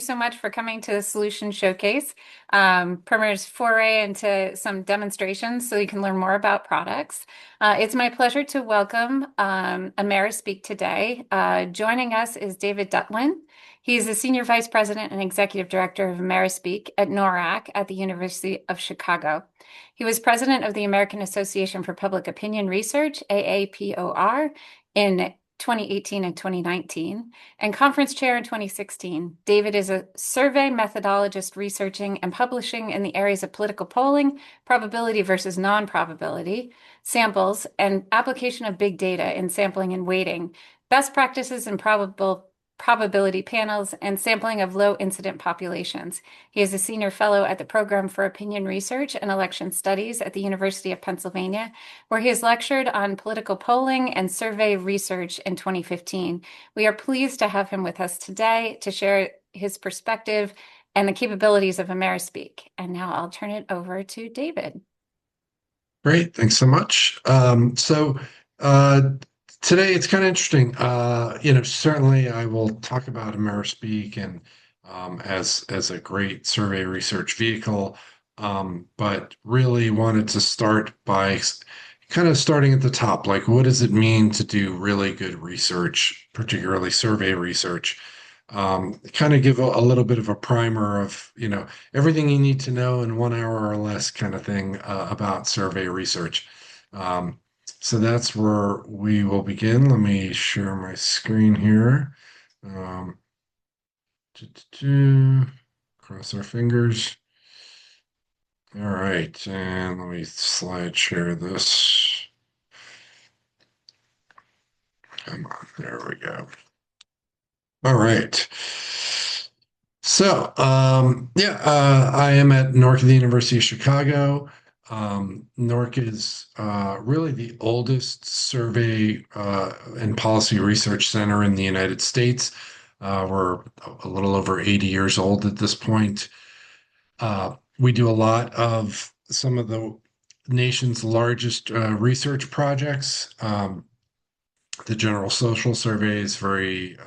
So much for coming to the Solution Showcase, Premier's foray into some demonstrations so you can learn more about products. It's my pleasure to welcome AmeriSpeak today. Joining us is David Dutlin. He's the Senior Vice President and Executive Director of AmeriSpeak at NORAC at the University of Chicago. He was President of the American Association for Public Opinion Research, AAPOR, in 2018 and 2019, and conference chair in 2016. David is a survey methodologist researching and publishing in the areas of political polling, probability versus non-probability, samples, and application of big data in sampling and weighting, best practices in probability panels, and sampling of low incident populations. He is a senior fellow at the Program for Opinion Research and Election Studies at the University of Pennsylvania, where he has lectured on political polling and survey research in 2015. We are pleased to have him with us today to share his perspective and the capabilities of AmeriSpeak. And now I'll turn it over to David. Great, thanks so much. So today it's kind of interesting. Certainly I will talk about AmeriSpeak and as a great survey research vehicle, but really wanted to start by kind of starting at the top. Like, what does it mean to do really good research, particularly survey research? Kind of give a little bit of a primer of, everything you need to know in 1 hour or less kind of thing about survey research. Um, so that's where we will begin. Let me share my screen here. Um, Cross our fingers. All right, and let me slide share this. Come on, there we go. All right. I am at NORC at the University of Chicago. NORC is really the oldest survey and policy research center in the United States. We're a little over 80 years old at this point. We do a lot of some of the nation's largest research projects. The General Social Survey is very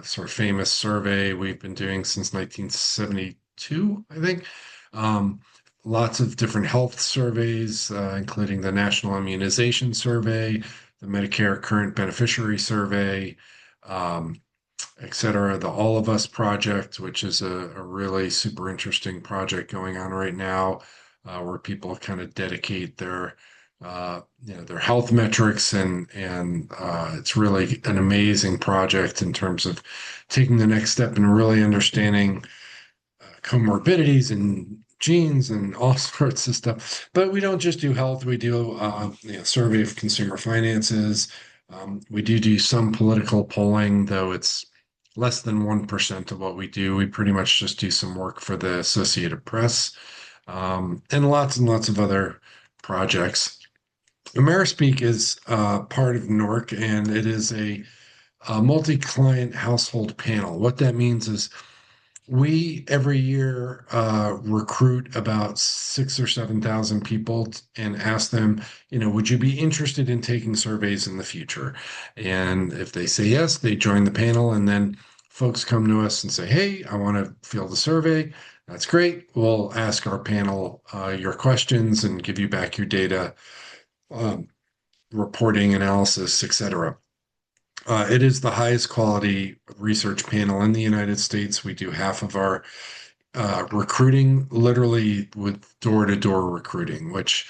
sort of famous survey we've been doing since 1972, I think. Um, Lots of different health surveys, including the National Immunization Survey, the Medicare Current Beneficiary Survey, um, et cetera. The All of Us Project, which is a really super interesting project going on right now, where people kind of dedicate their health metrics and it's really an amazing project in terms of taking the next step and really understanding comorbidities and genes and all sorts of stuff. But we don't just do health; we do survey of consumer finances. We do some political polling, though it's less than 1% of what we do. We pretty much just do some work for the Associated Press, and lots of other projects. AmeriSpeak is part of NORC, and it is a multi-client household panel. What that means is we every year recruit about 6 or 7 thousand people and ask them, would you be interested in taking surveys in the future? And if they say yes, they join the panel, and then folks come to us and say, hey, I want to fill the survey. That's great. We'll ask our panel your questions and give you back your data, um, reporting, analysis, etc. It is the highest quality research panel in the United States. We do half of our recruiting literally with door-to-door recruiting, which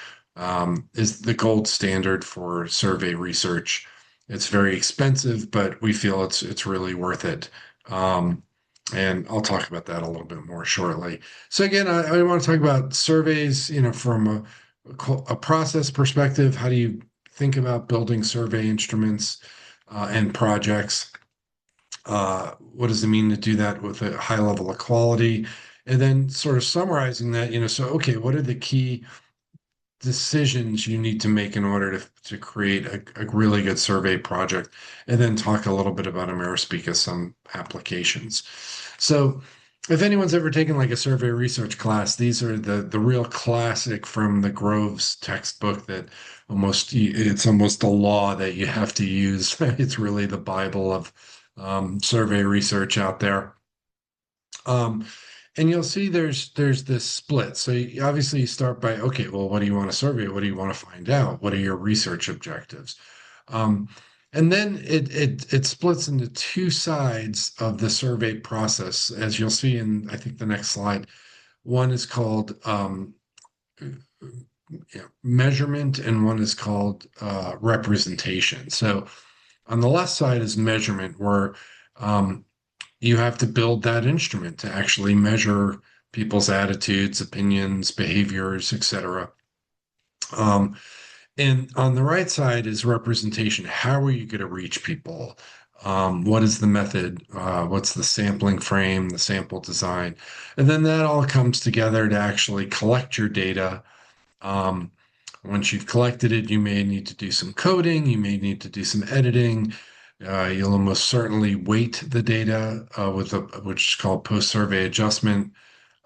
is the gold standard for survey research. It's very expensive, but we feel it's really worth it. Um, and I'll talk about that a little bit more shortly. So again, I want to talk about surveys, from a process perspective. How do you think about building survey instruments and projects? What does it mean to do that with a high level of quality? And then sort of summarizing that, okay, what are the key decisions you need to make in order to create a really good survey project? And then talk a little bit about AmeriSpeak as some applications. So if anyone's ever taken like a survey research class, these are the real classic from the Groves textbook that it's almost a law that you have to use. It's really the Bible of survey research out there. Um, and you'll see there's this split. So obviously you start by, okay, well, what do you want to survey? What do you want to find out? What are your research objectives? Um, and then it splits into two sides of the survey process, as you'll see in I think the next slide. One is called measurement, and one is called representation. So on the left side is measurement, where um, you have to build that instrument to actually measure people's attitudes, opinions, behaviors, etc. Um, and on the right side is representation. How are you going to reach people? What is the method? What's the sampling frame, the sample design? And then that all comes together to actually collect your data. Um, Once you've collected it, you may need to do some coding, you may need to do some editing. You'll almost certainly weight the data with which is called post-survey adjustment,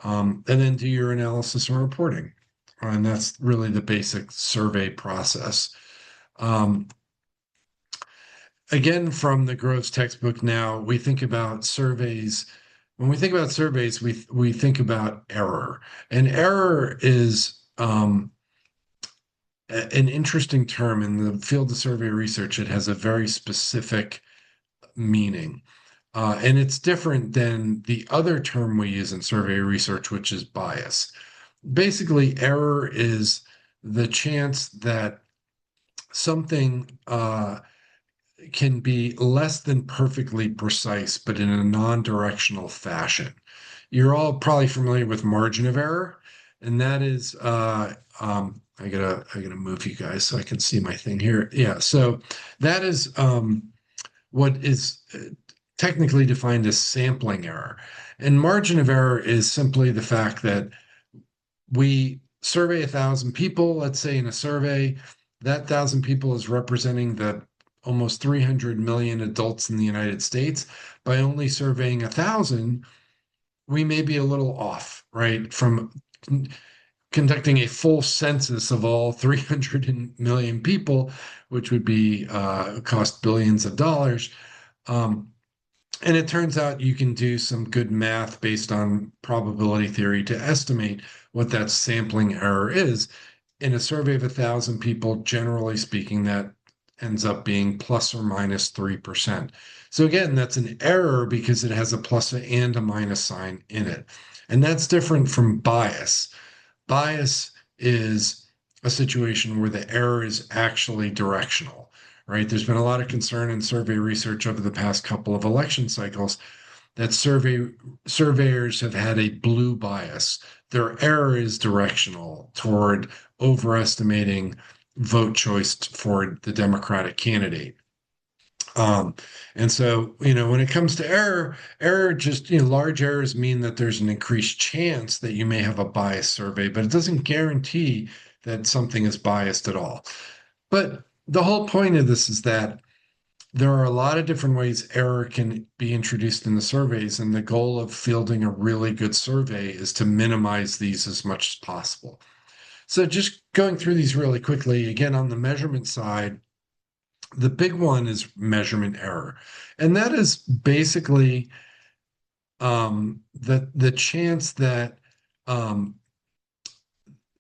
and then do your analysis and reporting. And that's really the basic survey process. Um, Again, from the Groves textbook now, we think about surveys. When we think about surveys, we think about error. And error is an interesting term in the field of survey research. It has a very specific meaning. And it's different than the other term we use in survey research, which is bias. Basically, error is the chance that something can be less than perfectly precise, but in a non-directional fashion. You're all probably familiar with margin of error, and that is I gotta move you guys so I can see my thing here. Yeah, so that is what is technically defined as sampling error. And margin of error is simply the fact that we survey 1,000 people, let's say in a survey, that 1,000 people is representing the almost 300 million adults in the United States. By only surveying 1,000, we may be a little off, right? From conducting a full census of all 300 million people, which would be cost billions of dollars. Um, and it turns out you can do some good math based on probability theory to estimate what that sampling error is. In a survey of 1,000 people, generally speaking, that ends up being plus or minus 3%. So again, that's an error because it has a plus and a minus sign in it. And that's different from bias. Bias is a situation where the error is actually directional, right? There's been a lot of concern in survey research over the past couple of election cycles that surveyors have had a blue bias. Their error is directional toward overestimating vote choice for the Democratic candidate. Um, and so, when it comes to error just, large errors mean that there's an increased chance that you may have a biased survey, but it doesn't guarantee that something is biased at all. But the whole point of this is that there are a lot of different ways error can be introduced in the surveys, and the goal of fielding a really good survey is to minimize these as much as possible. So just going through these really quickly, again, on the measurement side, the big one is measurement error. And that is basically the chance that um,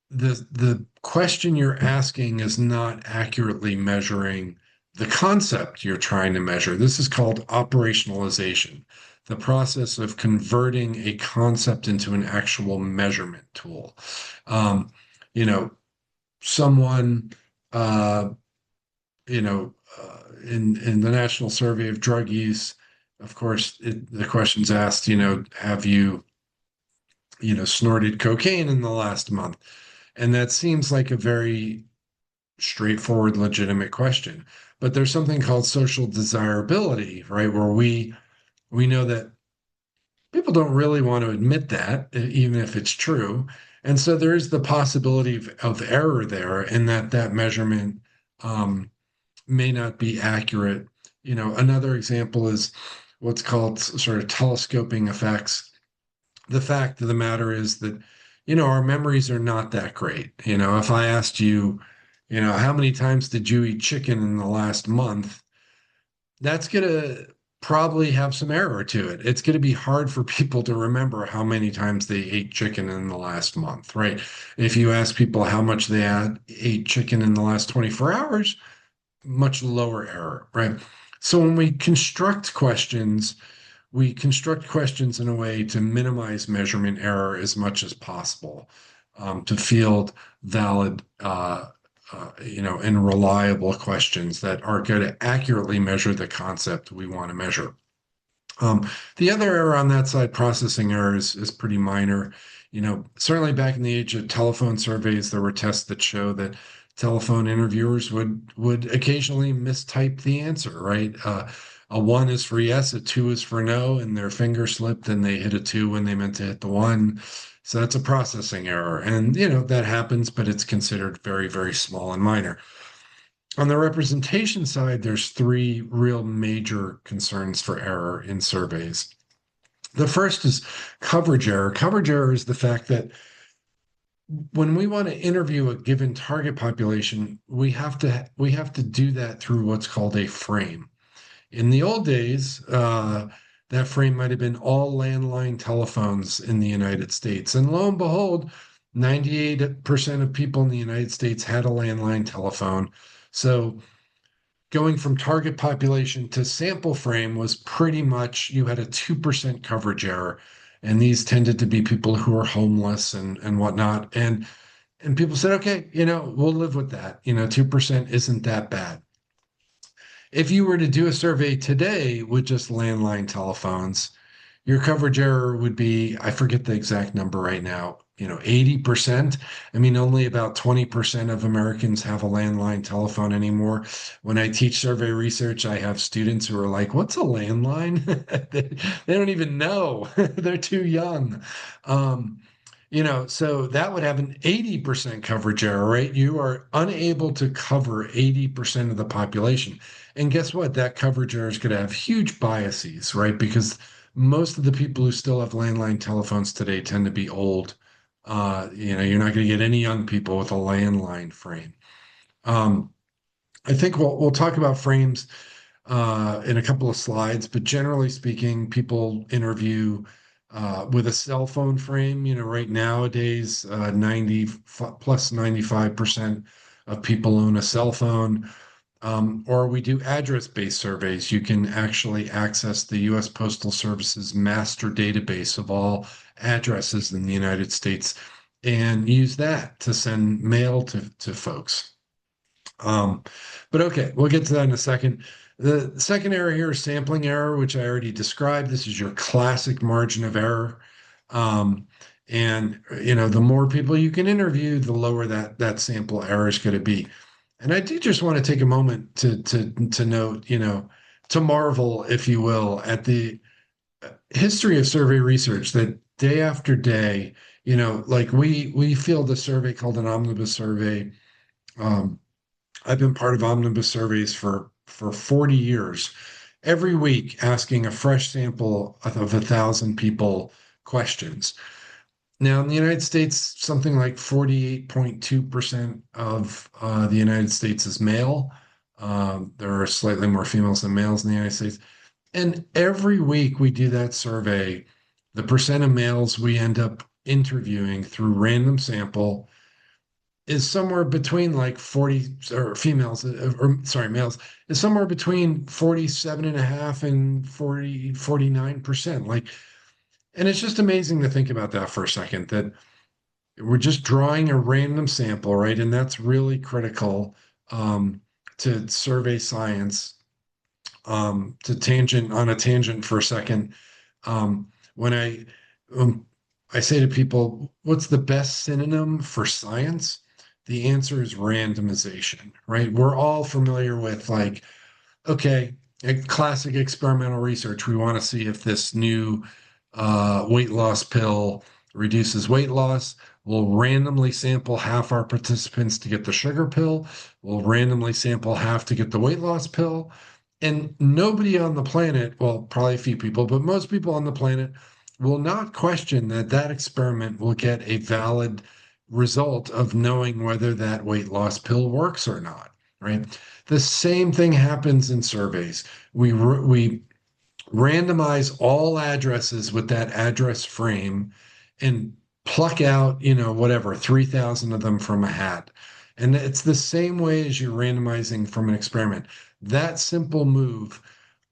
the question you're asking is not accurately measuring the concept you're trying to measure. This is called operationalization, the process of converting a concept into an actual measurement tool. Um, you know, someone, uh, in the National Survey of Drug Use, of course, the question's asked, have you, snorted cocaine in the last month? And that seems like a very straightforward, legitimate question. But there's something called social desirability, right? Where we know that people don't really want to admit that, even if it's true. And so there is the possibility of error there, in that measurement may not be accurate. Another example is what's called sort of telescoping effects. The fact of the matter is that, our memories are not that great. If I asked you, how many times did you eat chicken in the last month? That's going to probably have some error to it. It's going to be hard for people to remember how many times they ate chicken in the last month, right? If you ask people how much ate chicken in the last 24 hours, much lower error, right? So when we construct questions in a way to minimize measurement error as much as possible, to field valid, and reliable questions that are going to accurately measure the concept we want to measure. The other error on that side, processing errors, is pretty minor. Certainly back in the age of telephone surveys, there were tests that show that telephone interviewers would occasionally mistype the answer, right? A one is for yes, a two is for no, and their finger slipped and they hit a two when they meant to hit the one. So that's a processing error. And, that happens, but it's considered very, very small and minor. On the representation side, there's three real major concerns for error in surveys. The first is coverage error. Coverage error is the fact that when we want to interview a given target population, we have to do that through what's called a frame. In the old days, that frame might have been all landline telephones in the United States. And lo and behold, 98% of people in the United States had a landline telephone. So going from target population to sample frame was pretty much you had a 2% coverage error. And these tended to be people who are homeless and whatnot. And people said, okay, we'll live with that. 2% isn't that bad. If you were to do a survey today with just landline telephones, your coverage error would be, I forget the exact number right now, 80%. I mean, only about 20% of Americans have a landline telephone anymore. When I teach survey research, I have students who are like, what's a landline? They don't even know. They're too young. Um, so that would have an 80% coverage error, right? You are unable to cover 80% of the population. And guess what? That coverage error is going to have huge biases, right? Because most of the people who still have landline telephones today tend to be old. You're not going to get any young people with a landline frame. Um, I think we'll talk about frames in a couple of slides, but generally speaking, people interview with a cell phone frame. Right nowadays, 90 plus 95% of people own a cell phone. Or we do address-based surveys. You can actually access the U.S. Postal Service's master database of all addresses in the United States and use that to send mail to folks. Um, but okay, we'll get to that in a second. The second error here is sampling error, which I already described. This is your classic margin of error. Um, and the more people you can interview, the lower that sample error is going to be. And I do just want to take a moment to note, to marvel, if you will, at the history of survey research that day after day, like we field a survey called an omnibus survey. Um, I've been part of omnibus surveys for 40 years, every week asking a fresh sample of 1,000 people questions. Now, in the United States, something like 48.2% of the United States is male. There are slightly more females than males in the United States. And every week we do that survey, the percent of males we end up interviewing through random sample is somewhere between like 40, or females, or sorry, males, is somewhere between 47 and a half and 49%. And it's just amazing to think about that for a second, that we're just drawing a random sample, right? And that's really critical to survey science. To tangent on a tangent for a second, when I say to people, what's the best synonym for science? The answer is randomization, right? We're all familiar with like, okay, a classic experimental research. We want to see if this new weight loss pill reduces weight loss. We'll randomly sample half our participants to get the sugar pill. We'll randomly sample half to get the weight loss pill. And nobody on the planet, well, probably a few people, but most people on the planet will not question that that experiment will get a valid result of knowing whether that weight loss pill works or not, right? The same thing happens in surveys. We randomize all addresses with that address frame and pluck out, whatever, 3,000 of them from a hat. And it's the same way as you're randomizing from an experiment. That simple move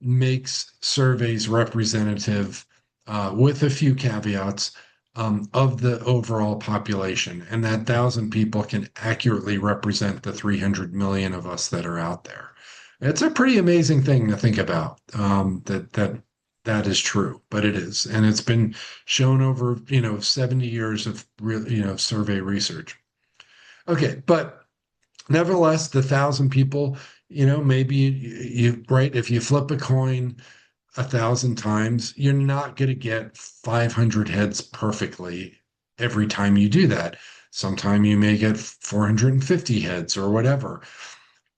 makes surveys representative, with a few caveats, of the overall population. And that 1,000 people can accurately represent the 300 million of us that are out there. It's a pretty amazing thing to think about, that is true, but it is, and it's been shown over 70 years of real survey research. Okay, but nevertheless, the 1,000 people, maybe you right, if you flip a coin 1,000 times, you're not going to get 500 heads perfectly every time you do that. Sometime you may get 450 heads or whatever.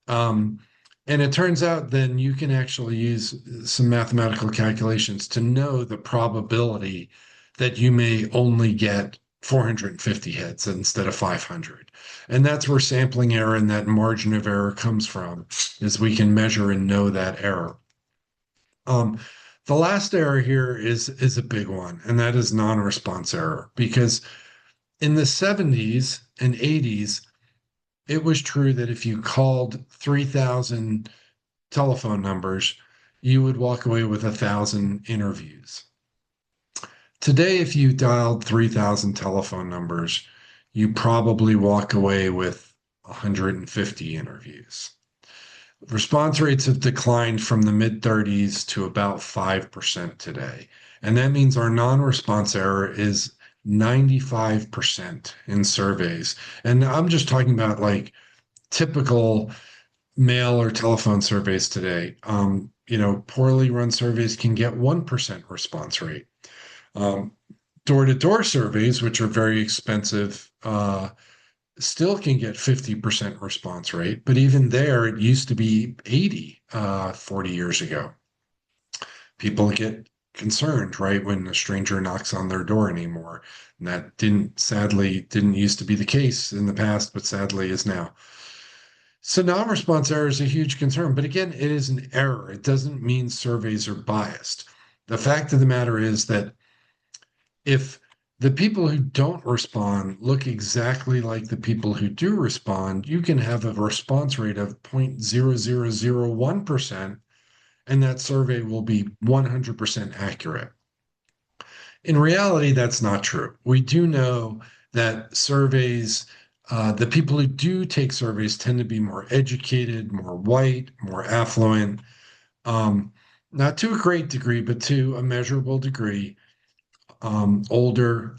Um, and it turns out then you can actually use some mathematical calculations to know the probability that you may only get 450 hits instead of 500. And that's where sampling error and that margin of error comes from, is we can measure and know that error. Um, the last error here is a big one, and that is non-response error. Because in the 70s and 80s, it was true that if you called 3,000 telephone numbers, you would walk away with 1,000 interviews. Today, if you dialed 3,000 telephone numbers, you probably walk away with 150 interviews. Response rates have declined from the mid 30s to about 5% today. And that means our non-response error is 95% in surveys. And I'm just talking about like typical mail or telephone surveys today. Poorly run surveys can get 1% response rate. Um, Door-to-door surveys, which are very expensive, still can get 50% response rate. But even there, it used to be 80, 40 years ago. People get concerned, right, when a stranger knocks on their door anymore. And that sadly didn't used to be the case in the past, but sadly is now. So non-response error is a huge concern, but again, it is an error. It doesn't mean surveys are biased. The fact of the matter is that if the people who don't respond look exactly like the people who do respond, you can have a response rate of 0.0001%, and that survey will be 100% accurate. In reality, that's not true. We do know that surveys, the people who do take surveys tend to be more educated, more white, more affluent, um, not to a great degree, but to a measurable degree, older.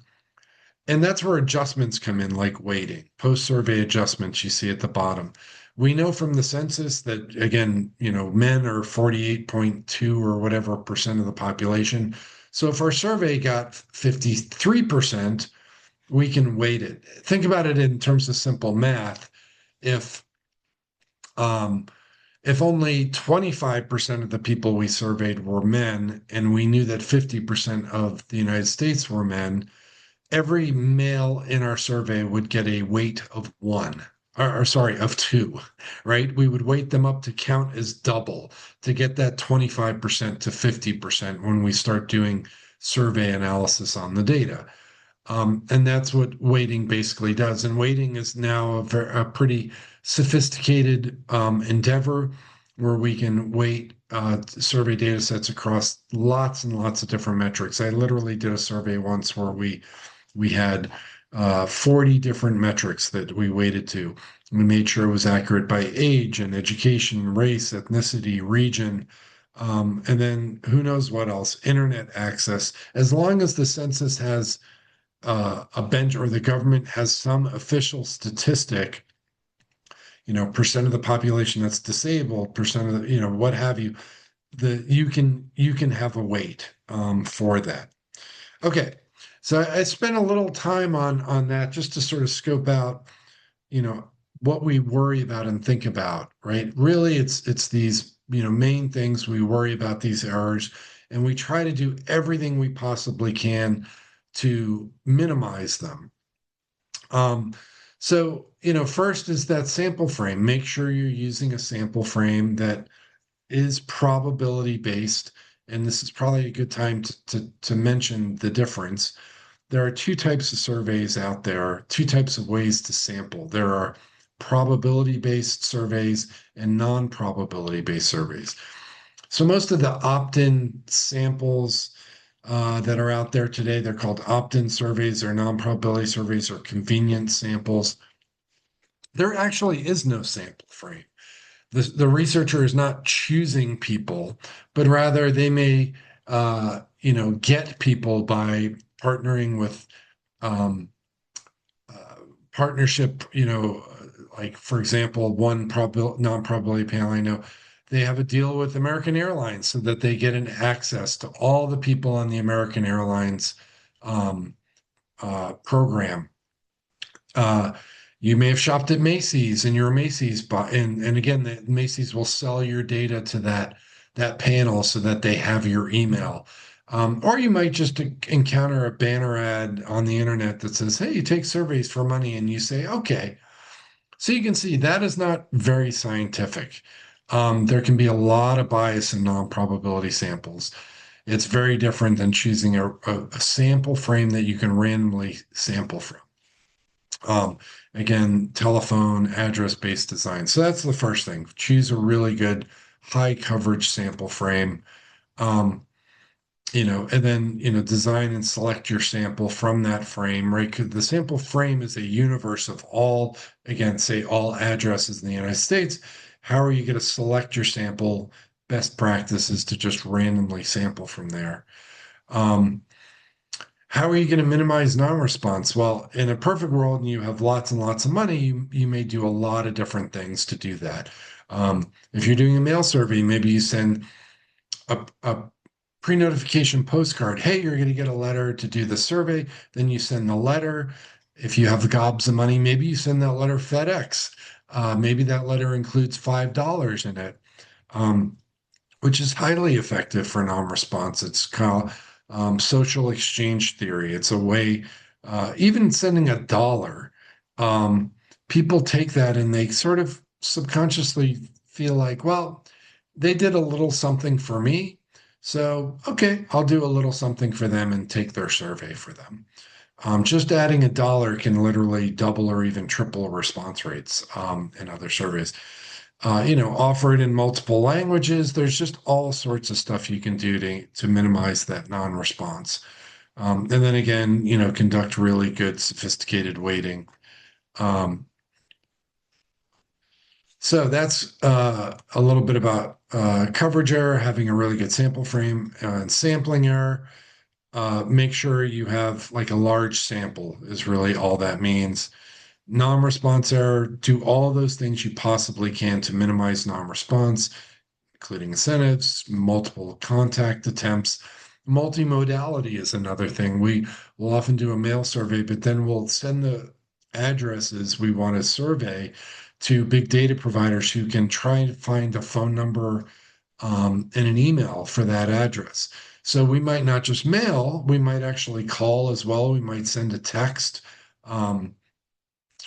And that's where adjustments come in, like weighting, post-survey adjustments you see at the bottom. We know from the census that, again, men are 48.2 or whatever percent of the population. So if our survey got 53%, we can weight it. Think about it in terms of simple math. If um, if only 25% of the people we surveyed were men, and we knew that 50% of the United States were men, every male in our survey would get a weight of one, or sorry, of two, right? We would weight them up to count as double to get that 25% to 50% when we start doing survey analysis on the data. And that's what weighting basically does. And weighting is now a pretty sophisticated endeavor where we can weight survey data sets across lots and lots of different metrics. I literally did a survey once where we had 40 different metrics that we weighted to. We made sure it was accurate by age and education, race, ethnicity, region, and then who knows what else, internet access. As long as the census has a bench or the government has some official statistic, percent of the population that's disabled, percent of the, what have you, you can have a weight for that. Okay, so I spent a little time on that just to sort of scope out, you know, what we worry about and think about, right? Really, it's these, main things we worry about, these errors, and we try to do everything we possibly can to minimize them. Um, so, first is that sample frame. Make sure you're using a sample frame that is probability based and this is probably a good time to mention the difference. There are two types of surveys out there, two types of ways to sample. There are probability-based surveys and non-probability based surveys. So most of the opt-in samples that are out there today, they're called opt-in surveys or non-probability surveys or convenience samples. There actually is no sample frame. The researcher is not choosing people, but rather they may, get people by partnering with um, uh, partnership, like for example, one non-probability panel I know, they have a deal with American Airlines so that they get an access to all the people on the American Airlines um, program. Uh, you may have shopped at Macy's and you're a Macy's and again, the Macy's will sell your data to that panel so that they have your email. Or you might just encounter a banner ad on the internet that says, "Hey, you take surveys for money," and you say, "Okay." So you can see that is not very scientific. There can be a lot of bias in non-probability samples. It's very different than choosing a sample frame that you can randomly sample from. Um, Again, telephone address-based design. So that's the first thing. Choose a really good high coverage sample frame. Um, and then, design and select your sample from that frame, right? 'Cause the sample frame is a universe of all, again, say all addresses in the United States. How are you going to select your sample? Best practice is to just randomly sample from there. Um, how are you going to minimize non-response? Well, in a perfect world, and you have lots and lots of money, you may do a lot of different things to do that. If you're doing a mail survey, maybe you send a pre-notification postcard. Hey, you're going to get a letter to do the survey. Then you send the letter. If you have gobs of money, maybe you send that letter FedEx. Maybe that letter includes $5 in it. Um, which is highly effective for non-response. It's called social exchange theory. It's a way, even sending $1, um, people take that and they sort of subconsciously feel like, well, they did a little something for me. So, okay, I'll do a little something for them and take their survey for them. Just adding $1 can literally double or even triple response rates in other surveys. Offer it in multiple languages. There's just all sorts of stuff you can do to minimize that non-response. And then again, conduct really good sophisticated weighting. Um, so that's a little bit about coverage error, having a really good sample frame, and sampling error. Make sure you have like a large sample is really all that means. Non-response error, do all those things you possibly can to minimize non-response, including incentives, multiple contact attempts. Multimodality is another thing. We will often do a mail survey, but then we'll send the addresses we want to survey to big data providers who can try and find a phone number and an email for that address. So we might not just mail, we might actually call as well. We might send a text. Um,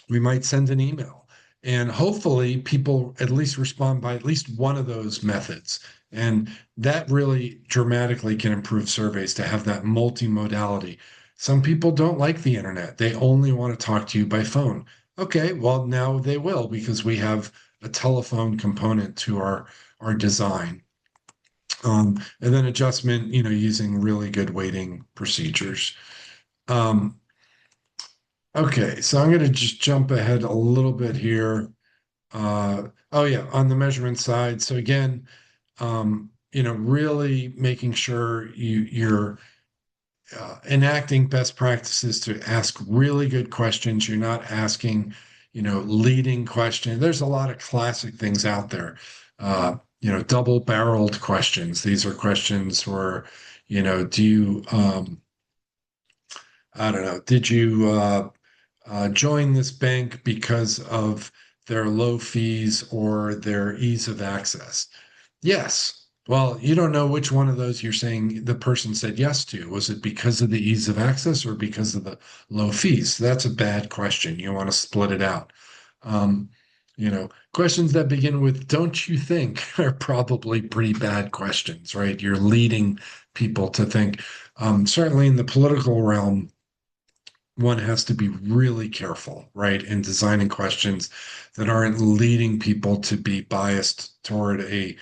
we might send an email. And hopefully people at least respond by at least one of those methods. And that really dramatically can improve surveys to have that multimodality. Some people don't like the internet. They only want to talk to you by phone. Okay, well, now they will because we have a telephone component to our design. And then adjustment, using really good weighting procedures. Um, Okay, so I'm going to just jump ahead a little bit here. Oh yeah, on the measurement side. So again, really making sure you're enacting best practices to ask really good questions. You're not asking, leading questions. There's a lot of classic things out there. Double-barreled questions. These are questions where, do you, I don't know, did you join this bank because of their low fees or their ease of access? Yes. Well, you don't know which one of those you're saying the person said yes to. Was it because of the ease of access or because of the low fees? That's a bad question. You want to split it out. Um, Questions that begin with "don't you think" are probably pretty bad questions, right? You're leading people to think. Certainly in the political realm, one has to be really careful, right, in designing questions that aren't leading people to be biased toward a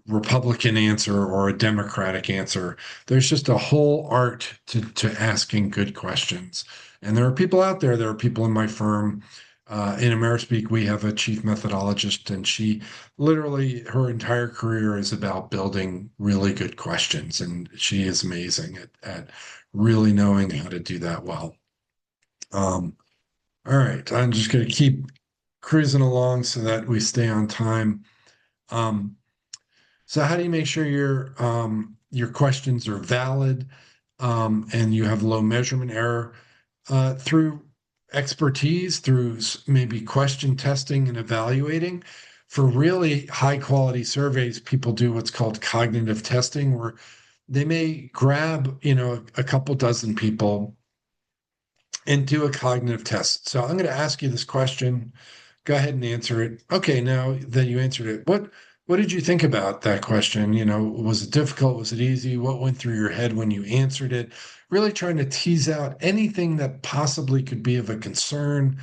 Republican answer or a Democratic answer. There's just a whole art to asking good questions. And there are people out there, there are people in my firm. In AmeriSpeak, we have a chief methodologist, and she literally, her entire career is about building really good questions. And she is amazing at really knowing how to do that well. Um, all right, I'm just going to keep cruising along so that we stay on time. Um, so how do you make sure your questions are valid and you have low measurement error? Through expertise, through maybe question testing and evaluating. For really high quality surveys, people do what's called cognitive testing, where they may grab, a couple dozen people and do a cognitive test. So I'm going to ask you this question. Go ahead and answer it. Okay, now that you answered it, what did you think about that question? Was it difficult? Was it easy? What went through your head when you answered it? Really trying to tease out anything that possibly could be of a concern,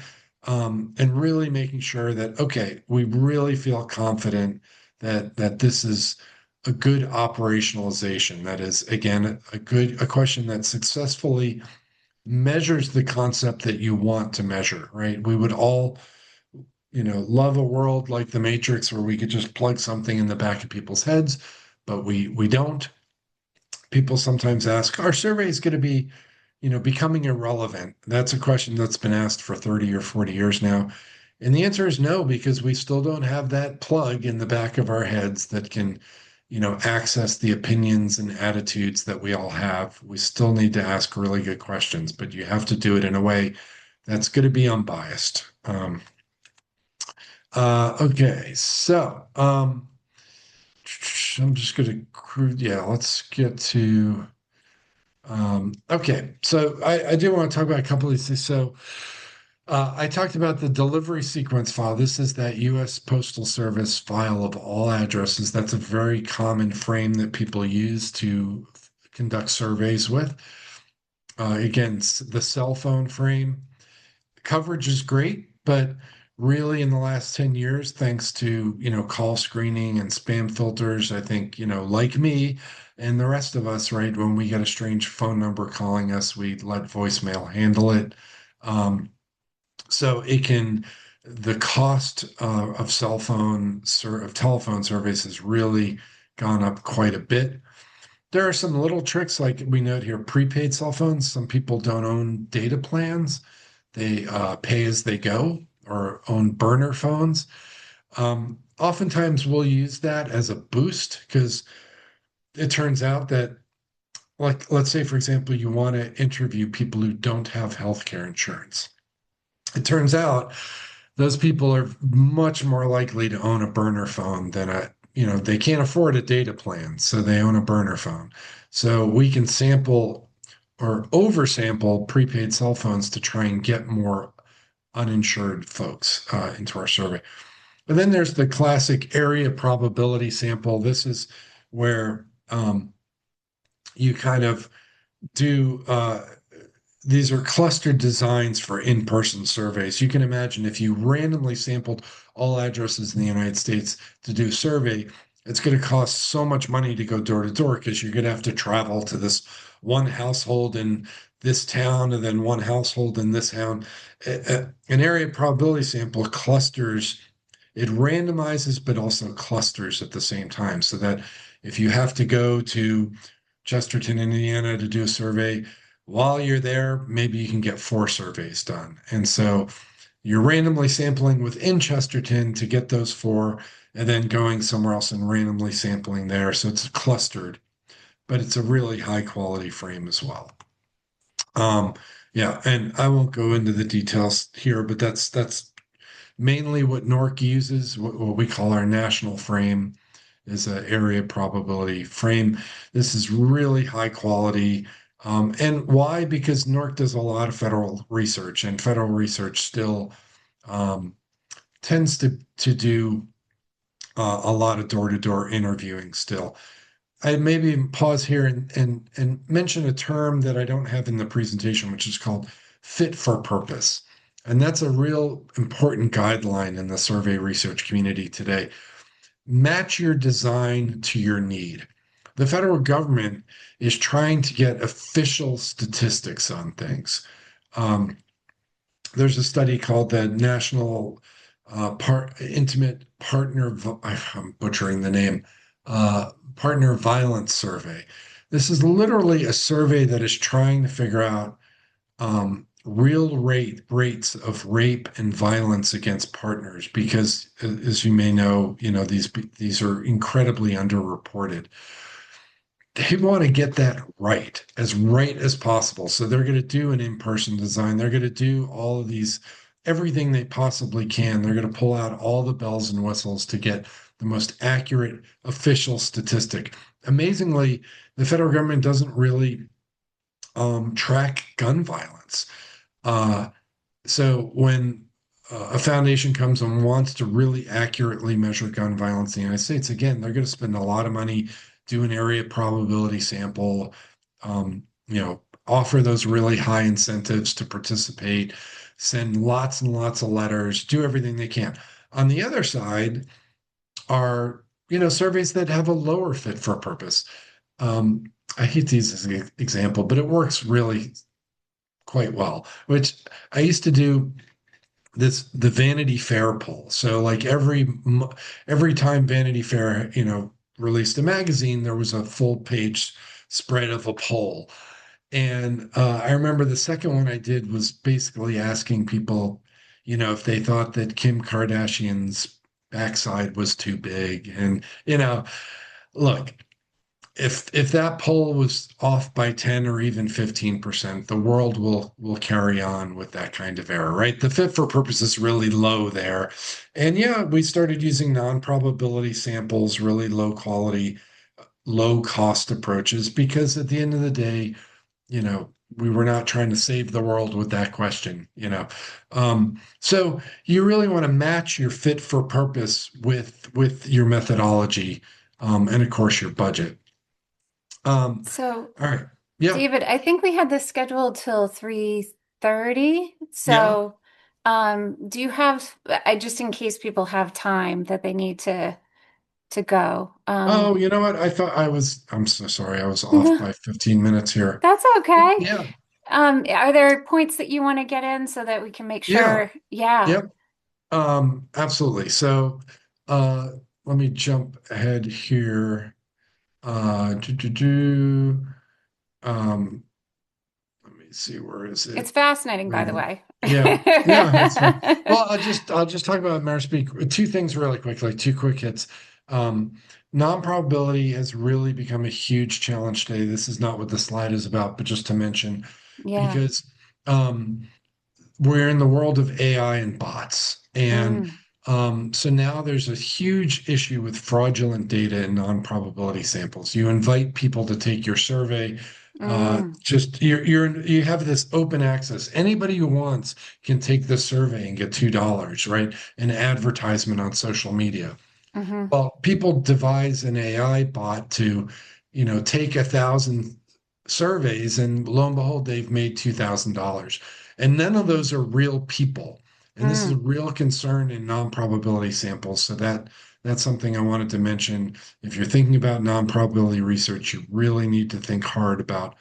and really making sure that okay, we really feel confident that this is a good operationalization. That is again a question that successfully measures the concept that you want to measure, right? We would all, love a world like the Matrix where we could just plug something in the back of people's heads, but we don't. People sometimes ask, are surveys going to be, becoming irrelevant? That's a question that's been asked for 30 or 40 years now. And the answer is no, because we still don't have that plug in the back of our heads that can, access the opinions and attitudes that we all have. We still need to ask really good questions, but you have to do it in a way that's going to be unbiased. Okay, so I'm just going to, yeah, let's get to okay, so I do want to talk about a couple of these things. So I talked about the delivery sequence file. This is that U.S. Postal Service file of all addresses. That's a very common frame that people use to conduct surveys with. Again, the cell phone frame coverage is great, but really in the last 10 years, thanks to, call screening and spam filters, I think, like me and the rest of us, right, when we get a strange phone number calling us, we let voicemail handle it. Um, so the cost of of telephone surveys has really gone up quite a bit. There are some little tricks, like we note here, prepaid cell phones. Some people don't own data plans. They pay as they go or own burner phones. Oftentimes we'll use that as a boost because it turns out that, like, let's say, for example, you want to interview people who don't have healthcare insurance. It turns out those people are much more likely to own a burner phone than they can't afford a data plan, so they own a burner phone. So we can sample or oversample prepaid cell phones to try and get more uninsured folks into our survey. And then there's the classic area probability sample. This is where you kind of do these are clustered designs for in-person surveys. You can imagine if you randomly sampled all addresses in the United States to do a survey, it's going to cost so much money to go door to door because you're going to have to travel to this one household in this town and then one household in this town. An area probability sample clusters, it randomizes but also clusters at the same time so that if you have to go to Chesterton, Indiana to do a survey, while you're there, maybe you can get 4 surveys done. And so you're randomly sampling within Chesterton to get those 4, and then going somewhere else and randomly sampling there. So it's clustered, but it's a really high quality frame as well. Um, yeah, and I won't go into the details here, but that's mainly what NORC uses, what we call our national frame is an area probability frame. This is really high quality. And why? Because NORC does a lot of federal research, and federal research still um, tends to do a lot of door-to-door interviewing still. I maybe pause here and mention a term that I don't have in the presentation, which is called fit for purpose. And that's a real important guideline in the survey research community today. Match your design to your need. The federal government is trying to get official statistics on things. Um, there's a study called the National Intimate Partner, I'm butchering the name, Partner Violence Survey. This is literally a survey that is trying to figure out real rates of rape and violence against partners because, as you may know, these are incredibly underreported. They want to get that right as possible. So they're going to do an in-person design. They're going to do all of these, everything they possibly can. They're going to pull out all the bells and whistles to get the most accurate official statistic. Amazingly, the federal government doesn't really track gun violence. Uh, so when a foundation comes and wants to really accurately measure gun violence in the United States, again, they're going to spend a lot of money, do an area probability sample, offer those really high incentives to participate, send lots and lots of letters, do everything they can. On the other side are, surveys that have a lower fit for purpose. Um, I hate to use this example, but it works really quite well, which I used to do the Vanity Fair poll. So like every time Vanity Fair, released a magazine, there was a full page spread of a poll. And I remember the second one I did was basically asking people, if they thought that Kim Kardashian's backside was too big. And, look, if that poll was off by 10 or even 15%, the world will carry on with that kind of error, right? The fit for purpose is really low there. And yeah, we started using non-probability samples, really low quality, low cost approaches, because at the end of the day, we were not trying to save the world with that question. So you really want to match your fit for purpose with your methodology, and of course your budget. So, All right. Yeah. David, I think we had this scheduled till 3:30. Yeah. So, do you have, I just in case people have time that they need to go. Oh, you know what? I'm so sorry. I was off No, by 15 minutes here. that's okay. Yeah. Are there points that you want to get in so that we can make Yeah. sure? Yeah, Yep. Absolutely. So, uh, let me jump ahead here. Uh, do, do, do. Um, Let me see. Where is it's it? fascinating, by the Reading. way. Yeah. Yeah, that's fine. Well, I'll just talk about AmeriSpeak. Two things really quick, like two quick hits. Um, Non-probability has really become a huge challenge today. This is not what the slide is about, but just to mention, Yeah. because um, we're in the world of AI and bots. And Mm, so now there's a huge issue with fraudulent data and non-probability samples. You invite people to take your survey. mm, Just you have this open access. Anybody who wants can take the survey and get $2, right? An advertisement on social media. hmm Well, people devise an AI bot to, take 1,000 surveys, and lo and behold, they've made $2,000. And none of those are real people. And this is a mm, real concern in non-probability samples. So that's something I wanted to mention. If you're thinking about non-probability research, you really need to think hard about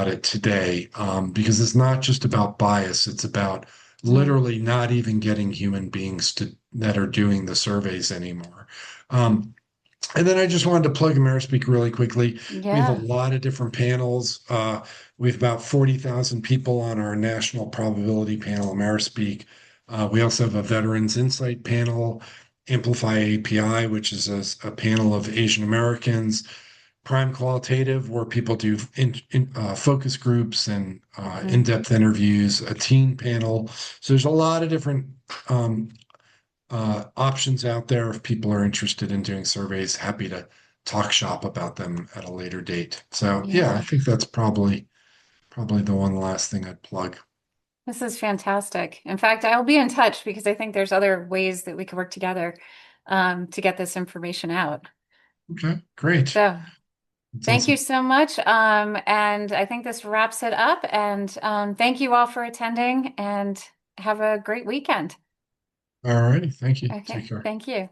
it today, because it's not just about bias. It's about mm. literally not even getting human beings that are doing the surveys anymore. Um, and then I just wanted to plug AmeriSpeak really quickly. We have a Yeah. lot of different panels. We have about 40,000 people on our national probability panel, AmeriSpeak. We also have a Veterans Insight panel, Amplify API, which is a panel of Asian Americans, Prime Qualitative, where people do focus groups and hmm in-depth interviews, a teen panel. So there's a lot of different um, options out there. If people are interested in doing surveys, happy to talk shop about them at a later date. So yeah, I Yeah. think that's probably the one last thing I'd plug. This is fantastic. In fact, I'll be in touch because I think there's other ways that we could work together to get this information out. Okay, great. So That's thank you awesome. so much. And I think this wraps it up. And thank you all for attending and have a great weekend. All righty. Thank you. Take Okay, care. thank you.